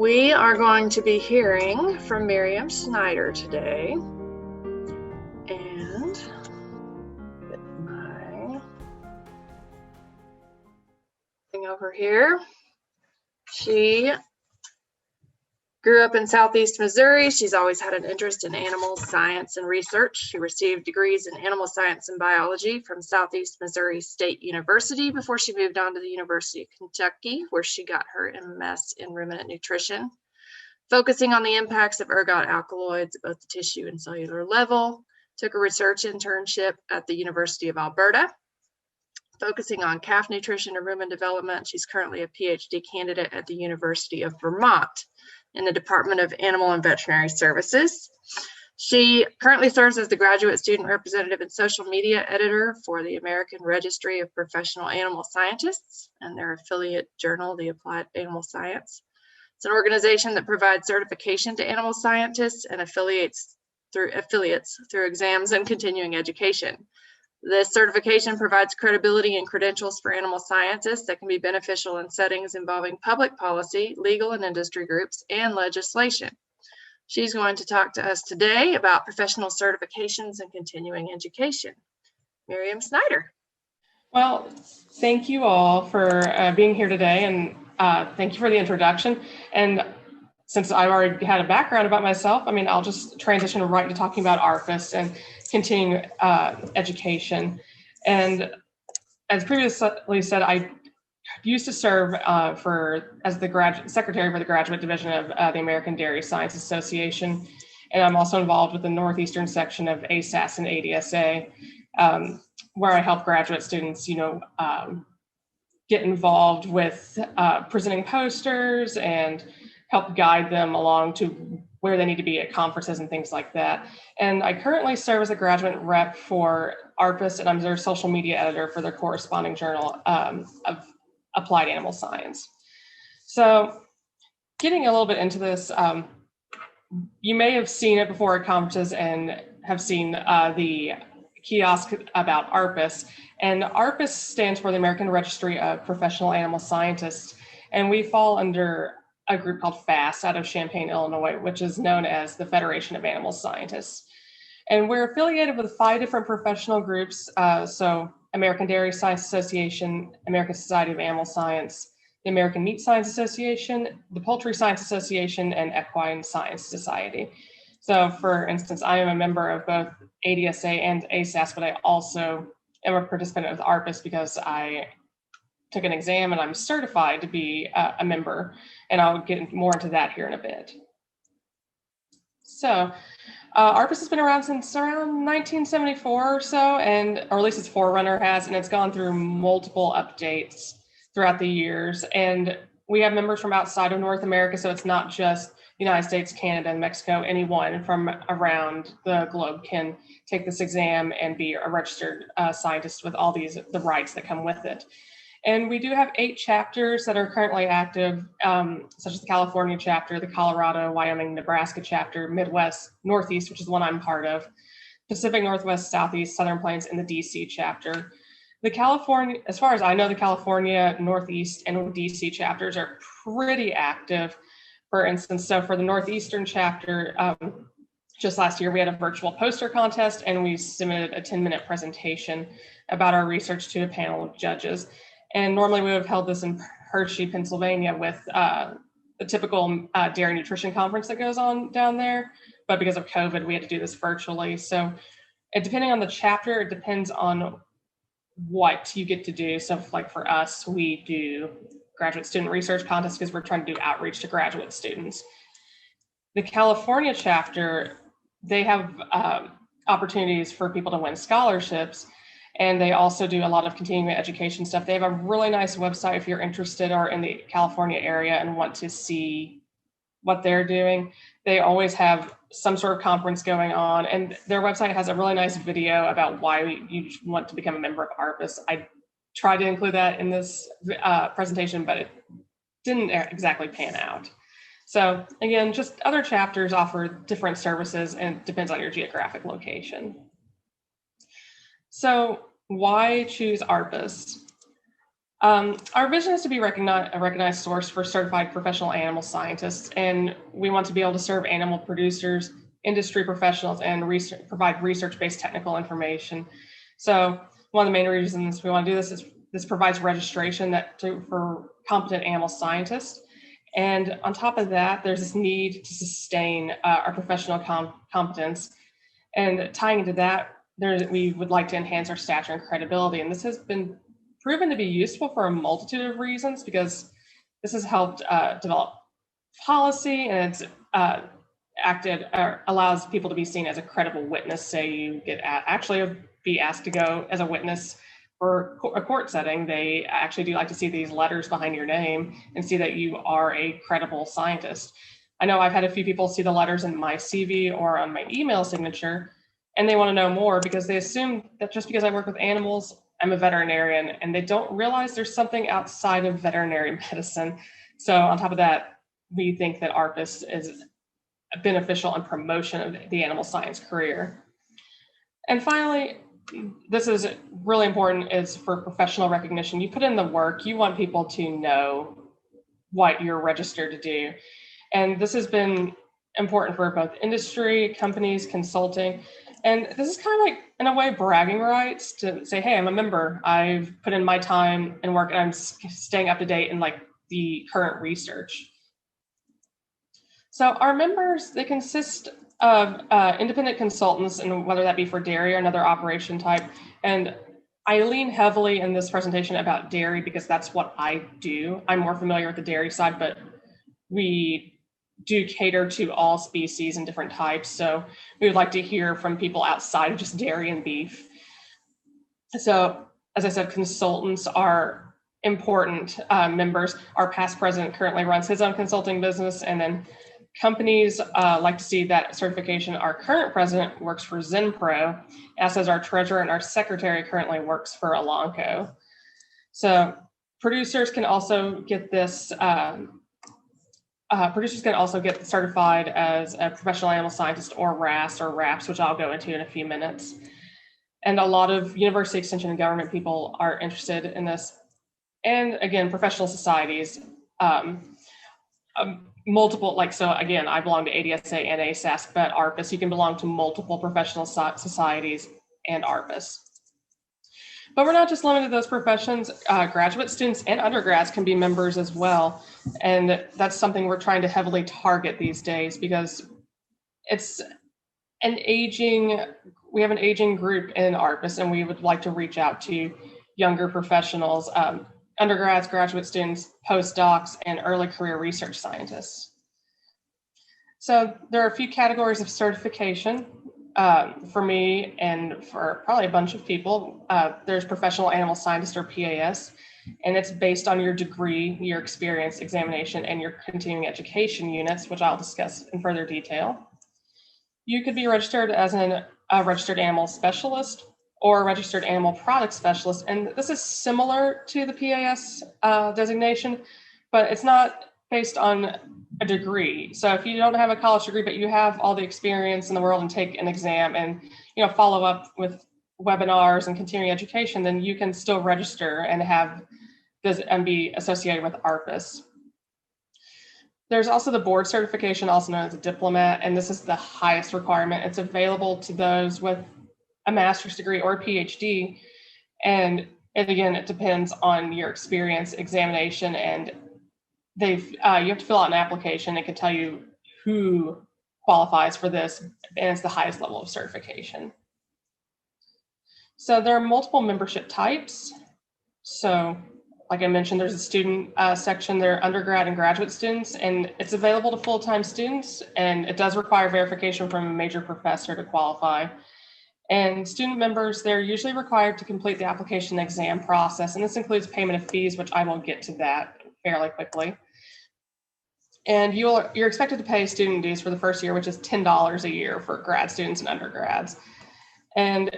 We are going to be hearing from Miram Snider today. And get my thing over here. She grew up in Southeast Missouri. She's always had an interest in animals, science, and research. She received degrees in animal science and biology from Southeast Missouri State University before she moved on to the University of Kentucky, where she got her MS in ruminant nutrition, focusing on the impacts of ergot alkaloids at both the tissue and cellular level. Took a research internship at the University of Alberta, focusing on calf nutrition and rumen development. She's currently a PhD candidate at the University of Vermont in the Department of Animal and Veterinary Services. She currently serves as the graduate student representative and social media editor for the American Registry of Professional Animal Scientists and their affiliate journal, the Applied Animal Science. It's an organization that provides certification to animal scientists and affiliates through exams and continuing education. This certification provides credibility and credentials for animal scientists that can be beneficial in settings involving public policy, legal and industry groups, and legislation. She's going to talk to us today about professional certifications and continuing education. Miram Snider. Well, thank you all for being here today, and thank you for the introduction. And since I already had a background about myself, I'll just transition right to talking about ARPAS and continuing education. And as previously said, I used to serve as the secretary for the graduate division of the American Dairy Science Association. And I'm also involved with the Northeastern section of ASAS and ADSA, where I help graduate students, get involved with presenting posters and help guide them along to where they need to be at conferences and things like that. And I currently serve as a graduate rep for ARPAS, and I'm their social media editor for their corresponding journal of applied animal science. So getting a little bit into this, you may have seen it before at conferences and have seen the kiosk about ARPAS. And ARPAS stands for the American Registry of Professional Animal Scientists. And we fall under a group called FAST out of Champaign, Illinois, which is known as the Federation of Animal Scientists. And we're affiliated with 5 different professional groups. So American Dairy Science Association, American Society of Animal Science, the American Meat Science Association, the Poultry Science Association, and Equine Science Society. So for instance, I am a member of both ADSA and ASAS, but I also am a participant of ARPAS because I took an exam and I'm certified to be a member, and I'll get more into that here in a bit. So ARPAS has been around since around 1974 or so, or at least its forerunner has, and it's gone through multiple updates throughout the years. And we have members from outside of North America, so it's not just the United States, Canada, and Mexico. Anyone from around the globe can take this exam and be a registered scientist with all the rights that come with it. And we do have 8 chapters that are currently active, such as the California chapter, the Colorado, Wyoming, Nebraska chapter, Midwest, Northeast, which is the one I'm part of, Pacific Northwest, Southeast, Southern Plains, and the DC chapter. The California, as far as I know, the California, Northeast, and DC chapters are pretty active. For instance, so for the Northeastern chapter, just last year, we had a virtual poster contest, and we submitted a 10-minute presentation about our research to a panel of judges. And normally we would have held this in Hershey, Pennsylvania with the typical dairy nutrition conference that goes on down there. But because of COVID, we had to do this virtually. So depending on the chapter, it depends on what you get to do. So like for us, we do graduate student research contest because we're trying to do outreach to graduate students. The California chapter, they have opportunities for people to win scholarships. And they also do a lot of continuing education stuff. They have a really nice website if you're interested or in the California area and want to see what they're doing. They always have some sort of conference going on, and their website has a really nice video about why you want to become a member of ARPAS. I tried to include that in this presentation, but it didn't exactly pan out. So again, just other chapters offer different services, and it depends on your geographic location. So why choose ARPAS? Our vision is to be a recognized source for certified professional animal scientists, and we want to be able to serve animal producers, industry professionals, and provide research-based technical information. So one of the main reasons we want to do this is this provides registration for competent animal scientists. And on top of that, there's this need to sustain our professional competence. And tying into that, we would like to enhance our stature and credibility. And this has been proven to be useful for a multitude of reasons, because this has helped develop policy, and it's allows people to be seen as a credible witness. Say you get actually be asked to go as a witness for a court setting, they actually do like to see these letters behind your name and see that you are a credible scientist. I know I've had a few people see the letters in my CV or on my email signature, and they want to know more because they assume that just because I work with animals, I'm a veterinarian, and they don't realize there's something outside of veterinary medicine. So on top of that, we think that ARPAS is beneficial in promotion of the animal science career. And finally, this is really important, is for professional recognition. You put in the work, you want people to know what you're registered to do. And this has been important for both industry, companies, consulting. And this is kind of like, in a way, bragging rights to say, hey, I'm a member. I've put in my time and work, and I'm staying up to date in like the current research. So our members, they consist of independent consultants, and whether that be for dairy or another operation type. And I lean heavily in this presentation about dairy because that's what I do. I'm more familiar with the dairy side, but we do cater to all species and different types. So we would like to hear from people outside of just dairy and beef. So as I said, consultants are important members. Our past president currently runs his own consulting business, and then companies like to see that certification. Our current president works for Zenpro, as does our treasurer, and our secretary currently works for Elanco. So producers can also get this. Producers can also get certified as a professional animal scientist, or RAS or RAPS, which I'll go into in a few minutes. And a lot of university extension and government people are interested in this. And again, professional societies. Multiple, like, so again, I belong to ADSA and ASAS, but ARPAS, you can belong to multiple professional societies and ARPAS. But we're not just limited to those professions. Graduate students and undergrads can be members as well. And that's something we're trying to heavily target these days, because it's we have an aging group in ARPAS, and we would like to reach out to younger professionals, undergrads, graduate students, postdocs, and early career research scientists. So there are a few categories of certification for me and for probably a bunch of people. There's professional animal scientist, or PAS, and it's based on your degree, your experience, examination, and your continuing education units, which I'll discuss in further detail. You could be registered as a registered animal specialist or a registered animal product specialist. And this is similar to the PAS designation, but it's not based on a degree. So if you don't have a college degree, but you have all the experience in the world and take an exam and follow up with webinars and continuing education, then you can still register and have this and be associated with ARPAS. There's also the board certification, also known as a diplomat, and this is the highest requirement. It's available to those with a master's degree or a PhD. And again, it depends on your experience, examination, and you have to fill out an application. It can tell you who qualifies for this, and it's the highest level of certification. So there are multiple membership types. So like I mentioned, there's a student section. There are undergrad and graduate students, and it's available to full-time students, and it does require verification from a major professor to qualify. And student members, they're usually required to complete the application exam process, and this includes payment of fees, which I will get to that fairly quickly. And you're expected to pay student dues for the first year, which is $10 a year for grad students and undergrads. And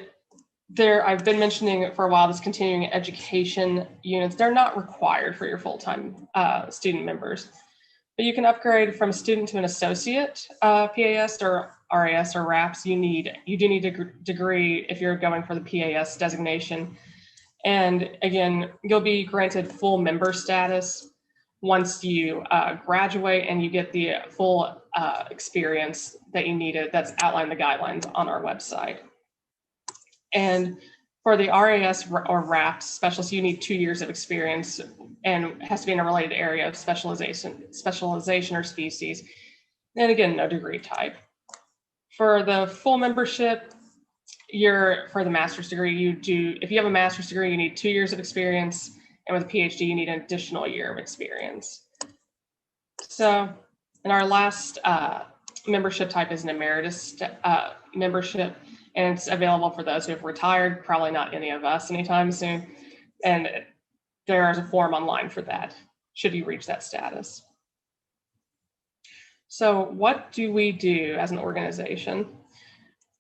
I've been mentioning it for a while, this continuing education units, they're not required for your full-time student members. But you can upgrade from a student to an associate PAS or RAS or RAPS. You do need a degree if you're going for the PAS designation. And again, you'll be granted full member status once you graduate and you get the full experience that you needed that's outlined in the guidelines on our website. And for the RAS or RAPS specialist, you need 2 years of experience and it has to be in a related area of specialization or species. And again, no degree type. For the full membership, for the master's degree, if you have a master's degree, you need 2 years of experience. And with a PhD, you need an additional year of experience. So, and our last membership type is an emeritus membership, and it's available for those who have retired, probably not any of us anytime soon. And there is a form online for that, should you reach that status. So what do we do as an organization?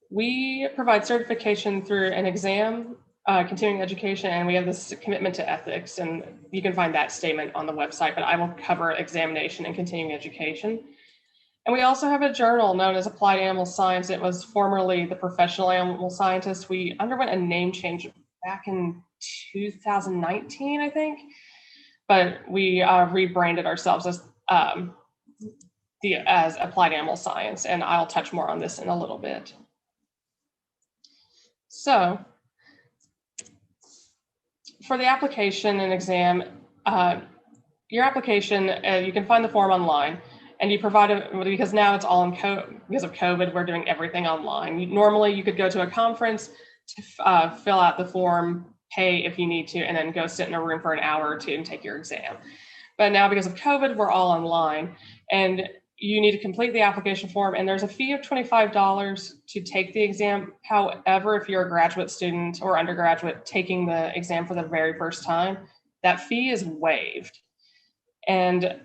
We provide certification through an exam, continuing education, and we have this commitment to ethics, and you can find that statement on the website, but I will cover examination and continuing education. And we also have a journal known as Applied Animal Science. It was formerly the Professional Animal Scientist. We underwent a name change back in 2019, I think, but we rebranded ourselves as Applied Animal Science, and I'll touch more on this in a little bit. So for the application and exam, your application, you can find the form online, and you provide it, because now it's all because of COVID, we're doing everything online. Normally you could go to a conference to fill out the form, pay if you need to, and then go sit in a room for an hour or two and take your exam. But now because of COVID, we're all online, and you need to complete the application form, and there's a fee of $25 to take the exam. However, if you're a graduate student or undergraduate taking the exam for the very first time, that fee is waived. And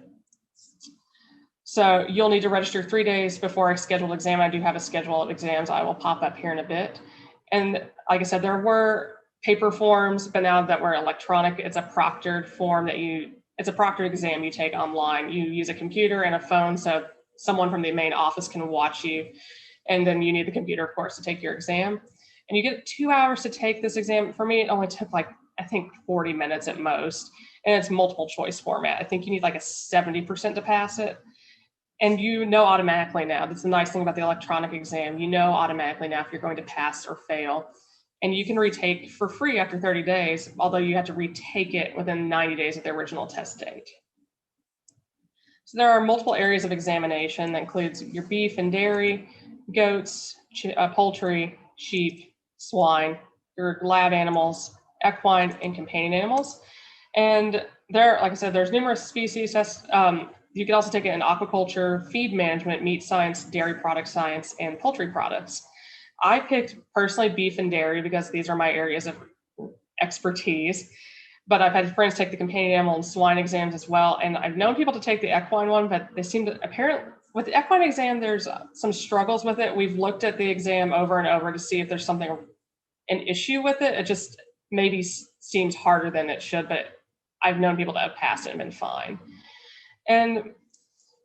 so you'll need to register 3 days before a scheduled exam. I do have a schedule of exams I will pop up here in a bit. And like I said, there were paper forms, but now that we're electronic, it's a proctored form it's a proctored exam you take online. You use a computer and a phone so someone from the main office can watch you. And then you need the computer, of course, to take your exam. And you get 2 hours to take this exam. For me, it only took I think 40 minutes at most. And it's multiple choice format. I think you need a 70% to pass it. And you know automatically now, that's the nice thing about the electronic exam, you know automatically now if you're going to pass or fail. And you can retake for free after 30 days, although you have to retake it within 90 days of the original test date. So there are multiple areas of examination that includes your beef and dairy, goats, poultry, sheep, swine, your lab animals, equine, and companion animals. And there, like I said, there's numerous species. You can also take it in aquaculture, feed management, meat science, dairy product science, and poultry products. I picked personally beef and dairy because these are my areas of expertise, but I've had friends take the companion animal and swine exams as well. And I've known people to take the equine one, but they seem to apparently, with the equine exam, there's some struggles with it. We've looked at the exam over and over to see if there's an issue with it. It just maybe seems harder than it should, but I've known people that have passed it and been fine. And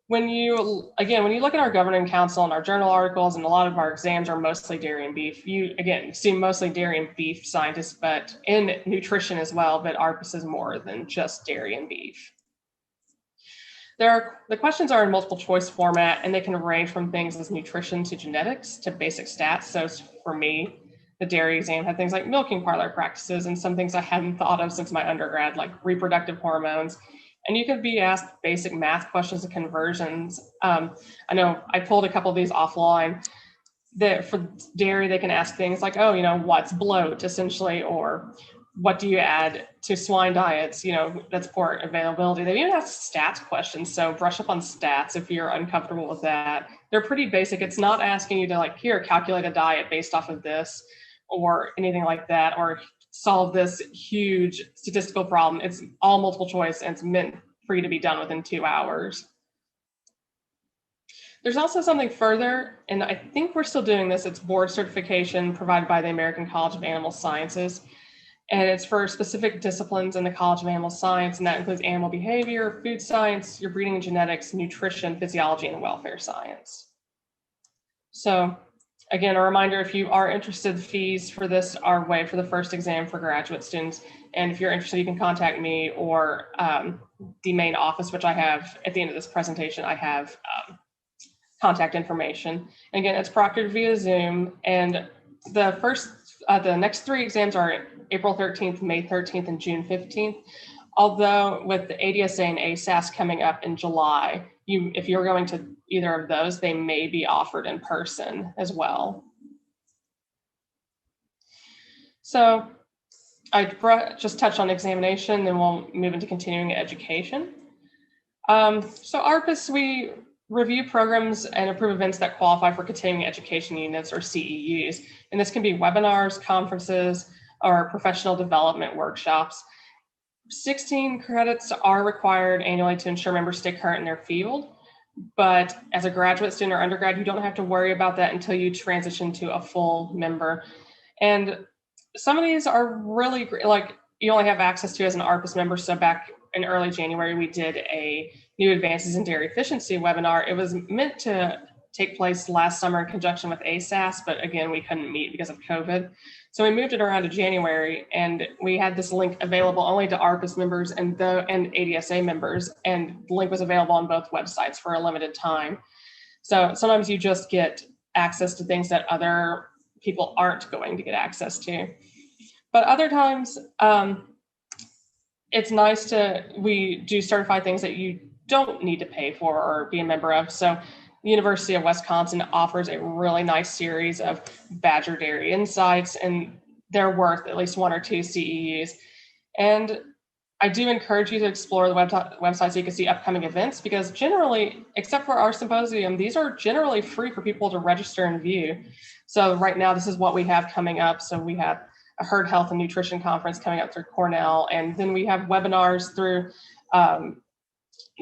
when you look at our governing council and our journal articles, and a lot of our exams are mostly dairy and beef, you see mostly dairy and beef scientists, but in nutrition as well, but ARPAS is more than just dairy and beef. The questions are in multiple choice format, and they can range from things as nutrition to genetics to basic stats. So for me, the dairy exam had things like milking parlor practices and some things I hadn't thought of since my undergrad, like reproductive hormones. And you could be asked basic math questions and conversions. I know I pulled a couple of these offline. That for dairy, they can ask things like, what's bloat essentially, or what do you add to swine diets? That's port availability. They even ask stats questions. So brush up on stats if you're uncomfortable with that. They're pretty basic. It's not asking you to calculate a diet based off of this or anything like that, or solve this huge statistical problem. It's all multiple choice, and it's meant for you to be done within 2 hours. There's also something further, and I think we're still doing this. It's board certification provided by the American College of Animal Sciences. And it's for specific disciplines in the College of Animal Science, and that includes animal behavior, food science, your breeding and genetics, nutrition, physiology, and welfare science. So Again, a reminder, if you are interested, fees for this are waived for the first exam for graduate students. And if you're interested, you can contact me or the main office, which I have at the end of this presentation, I have contact information. And again, it's proctored via Zoom. And the next 3 exams are April 13th, May 13th, and June 15th. Although with the ADSA and ASAS coming up in July, if you're going to either of those, they may be offered in person as well. So I just touched on examination, then we'll move into continuing education. So ARPAS, we review programs and approve events that qualify for continuing education units or CEUs. And this can be webinars, conferences, or professional development workshops. 16 credits are required annually to ensure members stay current in their field. But as a graduate student or undergrad, you don't have to worry about that until you transition to a full member. And some of these are really great, like you only have access to as an ARPAS member. So back in early January, we did a new advances in dairy efficiency webinar. It was meant to take place last summer in conjunction with ASAS, but again, we couldn't meet because of COVID. So we moved it around to January, and we had this link available only to ARPAS members and ADSA members, and the link was available on both websites for a limited time. So sometimes you just get access to things that other people aren't going to get access to. But other times, it's nice we do certify things that you don't need to pay for or be a member of. So the University of Wisconsin offers a really nice series of Badger Dairy Insights, and they're worth at least 1 or 2 CEUs. And I do encourage you to explore the website so you can see upcoming events, because generally, except for our symposium, these are generally free for people to register and view. So right now, this is what we have coming up. So we have a herd health and nutrition conference coming up through Cornell, and then we have webinars through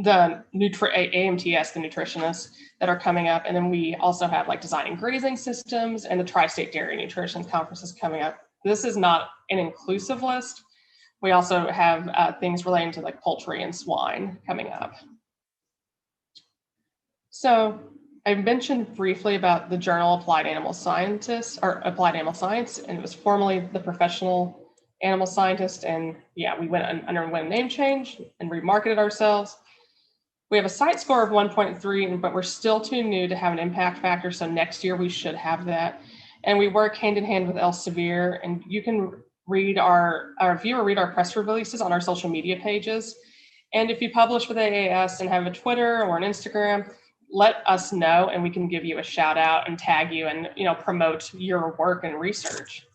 the AMTS, the nutritionists that are coming up. And then we also have like designing grazing systems and the Tri-State Dairy Nutrition conferences coming up. This is not an inclusive list. We also have things relating to like poultry and swine coming up. So I mentioned briefly about the journal Applied Animal Scientist, or Applied Animal Science, and it was formerly the Professional Animal Scientist. And yeah, we underwent a name change and remarketed ourselves. We have a site score of 1.3, but we're still too new to have an impact factor. So next year we should have that. And we work hand in hand with Elsevier, and you can read our press releases on our social media pages. And if you publish with AAS and have a Twitter or an Instagram, let us know and we can give you a shout out and tag you and promote your work and research.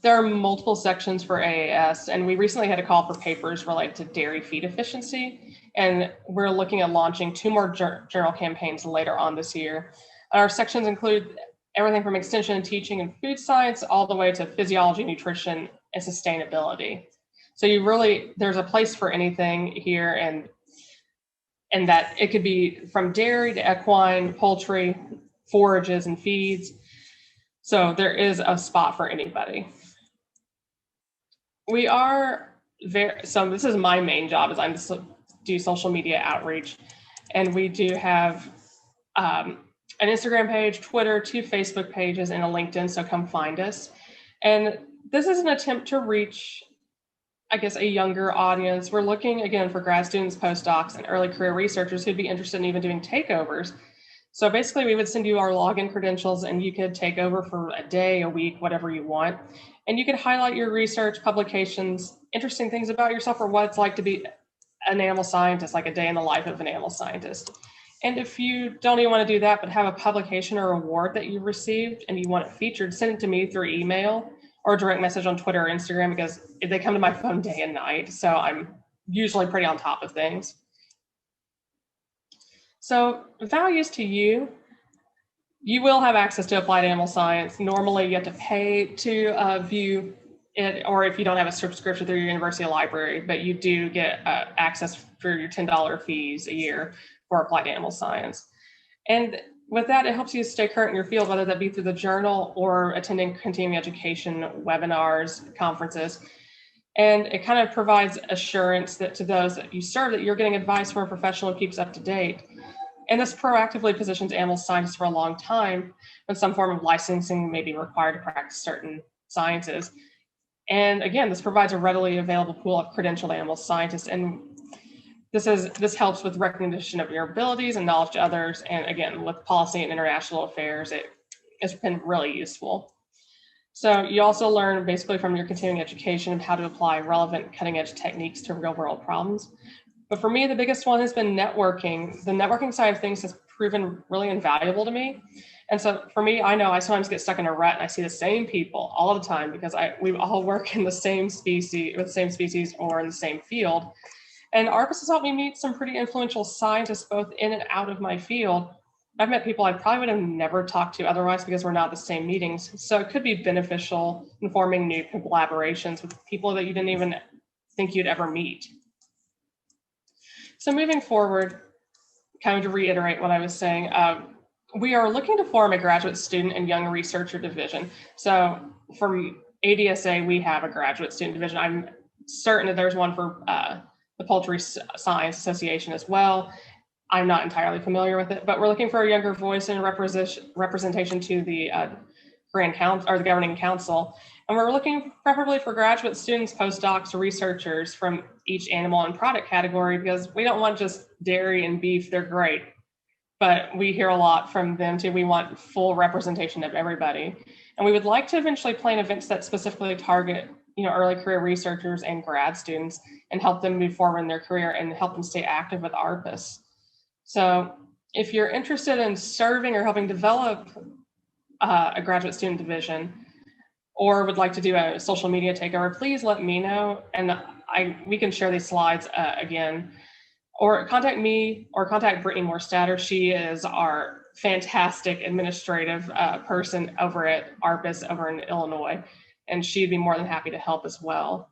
There are multiple sections for AAS, and we recently had a call for papers related to dairy feed efficiency, and we're looking at launching 2 more journal campaigns later on this year. Our sections include everything from extension and teaching and food science all the way to physiology, nutrition, and sustainability. So there's a place for anything here, and that it could be from dairy to equine, poultry, forages, and feeds. So there is a spot for anybody. So this is my main job, is I do social media outreach, and we do have an Instagram page, Twitter, 2 Facebook pages, and a LinkedIn, so come find us. And this is an attempt to reach, I guess, a younger audience. We're looking, again, for grad students, postdocs, and early career researchers who'd be interested in even doing takeovers. So basically, we would send you our login credentials, and you could take over for a day, a week, whatever you want. And you could highlight your research, publications, interesting things about yourself, or what it's like to be an animal scientist, like a day in the life of an animal scientist. And if you don't even want to do that, but have a publication or award that you received and you want it featured, send it to me through email or direct message on Twitter or Instagram, because they come to my phone day and night. So I'm usually pretty on top of things. So values to you. You will have access to Applied Animal Science. Normally you have to pay to view it, or if you don't have a subscription through your university library, but you do get access for your $10 fees a year for Applied Animal Science. And with that, it helps you stay current in your field, whether that be through the journal or attending continuing education webinars, conferences. And it kind of provides assurance that to those that you serve, that you're getting advice from a professional who keeps up to date. And this proactively positions animal scientists for a long time when some form of licensing may be required to practice certain sciences. And again, this provides a readily available pool of credentialed animal scientists. And this helps with recognition of your abilities and knowledge to others. And again, with policy and international affairs, it's been really useful. So you also learn basically from your continuing education how to apply relevant cutting edge techniques to real world problems. But for me, the biggest one has been networking. The networking side of things has proven really invaluable to me. And so for me, I know I sometimes get stuck in a rut and I see the same people all the time because we all work in the same species or in the same field. And ARPAS has helped me meet some pretty influential scientists both in and out of my field. I've met people I probably would have never talked to otherwise because we're not at the same meetings. So it could be beneficial in forming new collaborations with people that you didn't even think you'd ever meet. So moving forward, kind of to reiterate what I was saying, we are looking to form a graduate student and young researcher division. So from ADSA, we have a graduate student division. I'm certain that there's one for the Poultry Science Association as well. I'm not entirely familiar with it, but we're looking for a younger voice and representation to the Grand Council or the Governing Council. And we're looking preferably for graduate students, postdocs, or researchers from each animal and product category because we don't want just dairy and beef, they're great. But we hear a lot from them too. We want full representation of everybody. And we would like to eventually plan events that specifically target early career researchers and grad students and help them move forward in their career and help them stay active with ARPAS. So if you're interested in serving or helping develop a graduate student division or would like to do a social media takeover, please let me know and we can share these slides again. Or contact me or contact Brittany Morstatter. She is our fantastic administrative person over at ARPAS over in Illinois, and she'd be more than happy to help as well.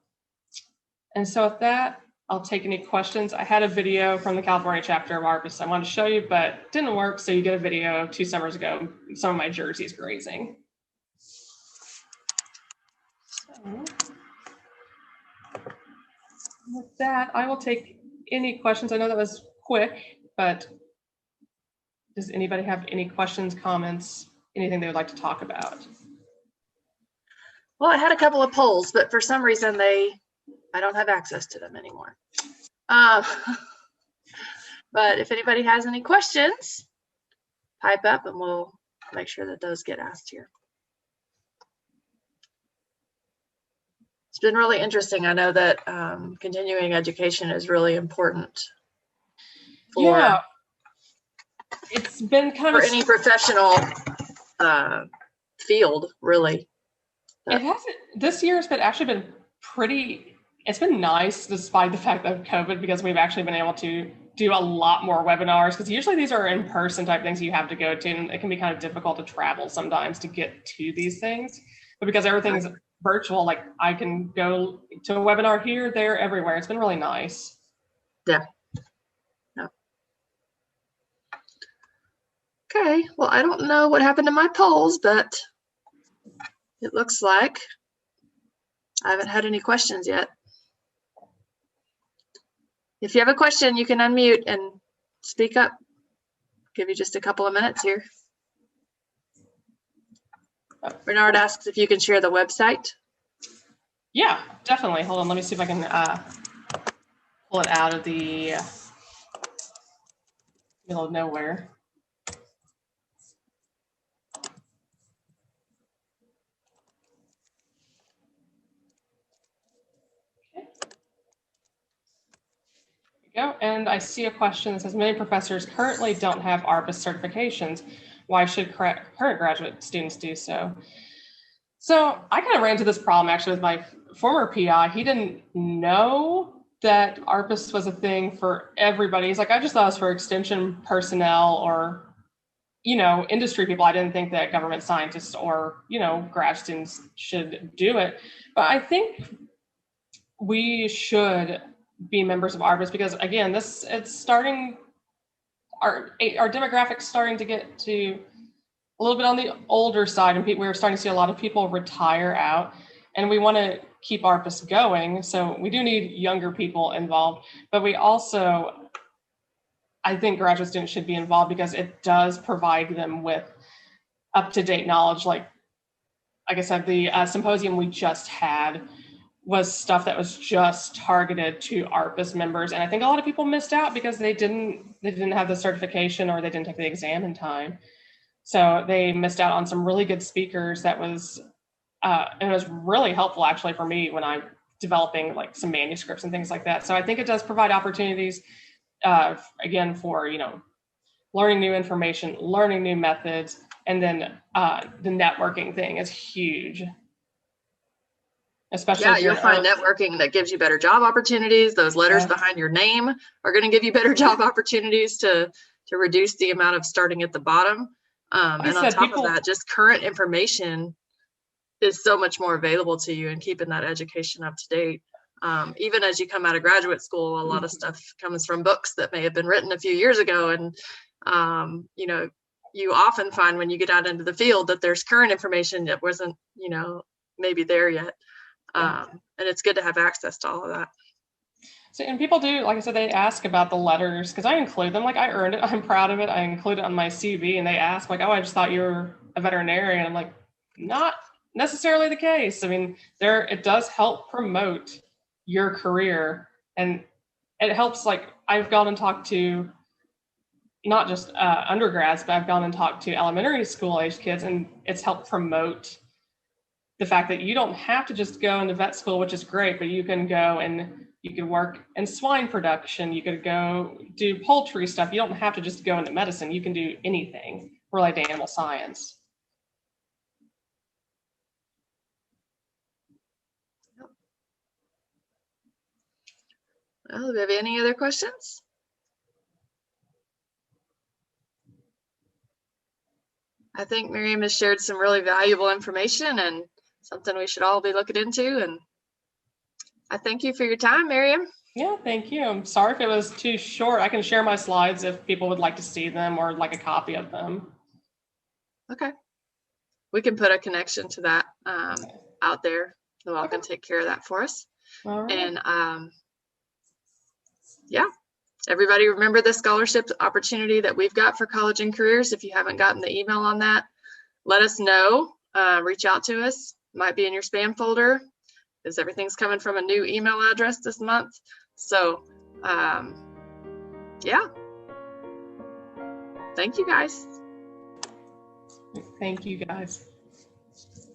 And so with that, I'll take any questions. I had a video from the California chapter of ARPAS I wanted to show you, but it didn't work, so you get a video 2 summers ago, some of my jerseys grazing. So, with that, I will take any questions. I know that was quick, but does anybody have any questions, comments, anything they would like to talk about? Well, I had a couple of polls, but for some reason I don't have access to them anymore. But if anybody has any questions, pipe up and we'll make sure that those get asked here. It's been really interesting. I know that continuing education is really important for it's been kind for of any professional field, really. It hasn't. This year has actually been pretty. It's been nice despite the fact of COVID because we've actually been able to do a lot more webinars because usually these are in-person type things you have to go to, and it can be kind of difficult to travel sometimes to get to these things. But because everything's virtual, like I can go to a webinar here, there, everywhere. It's been really nice. Yeah. Okay, well, I don't know what happened to my polls, but it looks like I haven't had any questions yet. If you have a question, you can unmute and speak up. Give you just a couple of minutes here. Bernard asks if you can share the website. Yeah, definitely. Hold on, let me see if I can pull it out of the middle of nowhere. Go. And I see a question that says, many professors currently don't have ARPAS certifications. Why should current graduate students do so? So I kind of ran into this problem actually with my former PI. He didn't know that ARPAS was a thing for everybody. He's like, I just thought it was for extension personnel or, industry people. I didn't think that government scientists or, grad students should do it. But I think we should be members of ARPAS because again, it's starting, our demographics starting to get to a little bit on the older side, and we're starting to see a lot of people retire out, and we want to keep ARPAS going. So we do need younger people involved, but we also I think graduate students should be involved because it does provide them with up-to-date knowledge. Like I said, the symposium we just had was stuff that was just targeted to ARPAS members. And I think a lot of people missed out because they didn't have the certification or they didn't take the exam in time. So they missed out on some really good speakers that was, and it was really helpful actually for me when I'm developing like some manuscripts and things like that. So I think it does provide opportunities, again, for, learning new information, learning new methods, and then the networking thing is huge. Especially you'll find networking that gives you better job opportunities. Those letters behind your name are going to give you better job opportunities to reduce the amount of starting at the bottom. And on top of that, just current information is so much more available to you, and keeping that education up to date. Even as you come out of graduate school, a lot of stuff comes from books that may have been written a few years ago. And, you often find when you get out into the field that there's current information that wasn't, maybe there yet. And it's good to have access to all of that. So, and people do, like I said, they ask about the letters because I include them. Like, I earned it. I'm proud of it. I include it on my CV, and they ask like, "Oh, I just thought you were a veterinarian." I'm like, not necessarily the case. I mean, it does help promote your career, and it helps. Like, I've gone and talked to not just undergrads, but I've gone and talked to elementary school age kids, and it's helped promote the fact that you don't have to just go into vet school, which is great, but you can go and you can work in swine production. You could go do poultry stuff. You don't have to just go into medicine. You can do anything related to animal science. Well, do we have any other questions? I think Miriam has shared some really valuable information and something we should all be looking into. And I thank you for your time, Miriam. Yeah, thank you. I'm sorry if it was too short. I can share my slides if people would like to see them or like a copy of them. Okay. We can put a connection to that out there. So I can take care of that for us. All right. And everybody remember the scholarship opportunity that we've got for college and careers. If you haven't gotten the email on that, let us know. Reach out to us. Might be in your spam folder because everything's coming from a new email address this month. So thank you guys. Thank you guys.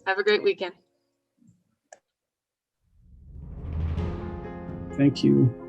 Have a great weekend. Thank you.